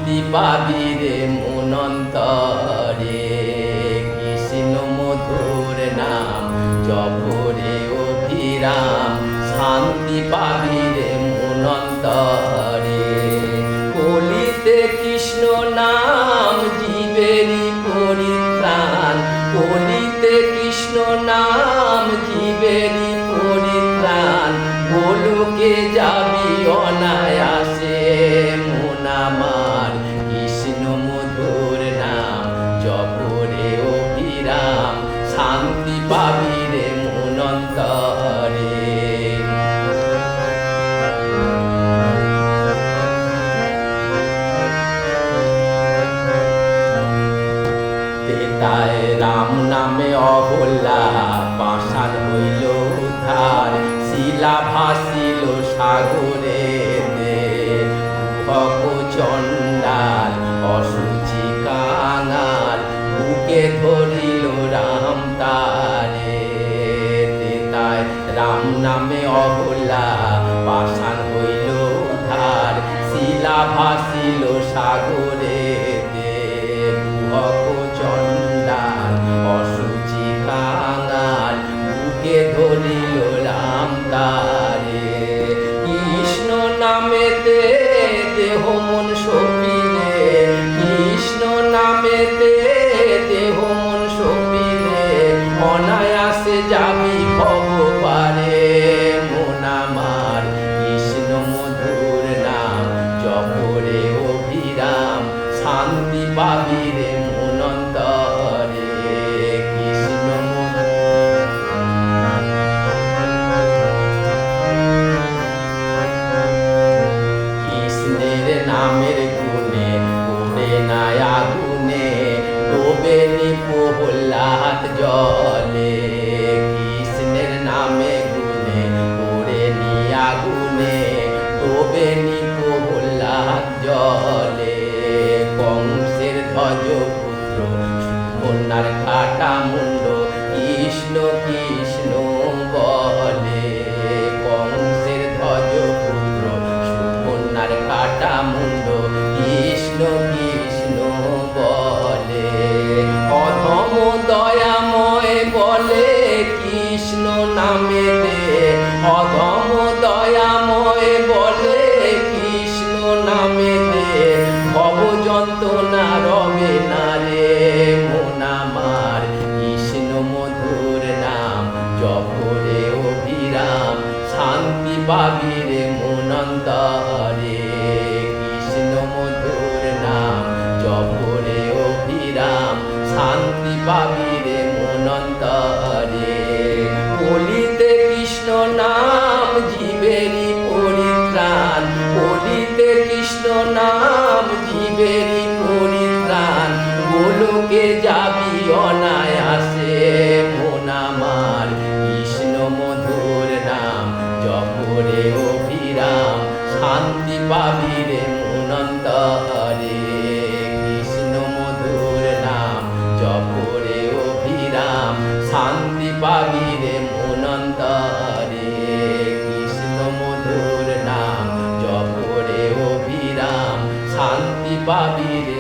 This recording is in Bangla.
শান্তি পাবি রে মন অন্তরে। কৃষ্ণ মধুর নাম জপ রে অভিরাম, শান্তি পাবি রে মন অন্তরে। কলিতে কৃষ্ণ নাম জীবেরই পরিত্রাণ, কলিতে কৃষ্ণ নাম জীবেরই পরিত্রাণ। গোলকে যাবি অনায়াসে মন আমার, কৃষ্ণ মধুর নাম জপ রে অভিরাম, শান্তি পাবি রে মন অন্তরে। তেতায় রাম নামে অহল্যা, পাষাণ হইল উদ্ধার। শিলা ভাসিল সাগরে ভক চণ্ডাল, অসুচি কাঙাল, বুকে ধরিল রাম তারে। তেতায় রাম নামে অহল্যা, পাষাণ হইল উদ্ধার। শিলা ভাসিল সাগরে ভক চণ্ডাল, অসুচি কাঙাল, বুকে ধরিল রাম তারে। কৃষ্ণ নামেতে দেহ মন সপিলে, কৃষ্ণ নামেতে দেহ মন সপিলে, অনায়াসে যাবি ভগবারে মন আমার। কৃষ্ণ মধুর নাম জপ রে অভিরাম, শান্তি পাবি রে মন অন্তরে। কৃষ্ণ কৃষ্ণের নামের গুণে পড়ে না আগুনে, ডোবে নি প্রহ্লাদ জলে। কৃষ্ণের নামে গুণে পড়ে নি আগুনে, ডোবে নি প্রহ্লাদ জলে। কংসের ধ্বজ পুত্র সুকন্যার কাটা মুন্ড, কৃষ্ণ কৃষ্ণ বলে। কংসের ধ্বজ পুত্র সুকন্যার কাটা মুন্ড, কৃষ্ণ কৃষ্ণ বলে। অধম দয়াময় বলে কৃষ্ণ নামেতে, অধম দয়াময় বলে কৃষ্ণ নামেতে। ভব যন্ত্রণা রবে না রে মন আমার, কৃষ্ণ মধুর নাম জপ রে অভিরাম, শান্তি পাবি রে মন অন্তরে। কৃষ্ণ মধুর নাম জপ রে অভিরাম, শান্তি পাবি রে মন অন্তরে। কলিতে কৃষ্ণ নাম জীবেরই পরিত্রাণ, কলিতে কৃষ্ণ নাম জীবেরই পরিত্রাণ। গোলকে যাবি অনায়াসে মন আমার, কৃষ্ণ মধুর নাম জপ রে অভিরাম, শান্তি পাবি রে মন অন্তরে। কৃষ্ণ মধুর নাম জপ রে অভিরাম, শান্তি পাবি রে মন অন্তরে। কৃষ্ণ মধুর নাম জপ রে অভিরাম, শান্তি পাবি রে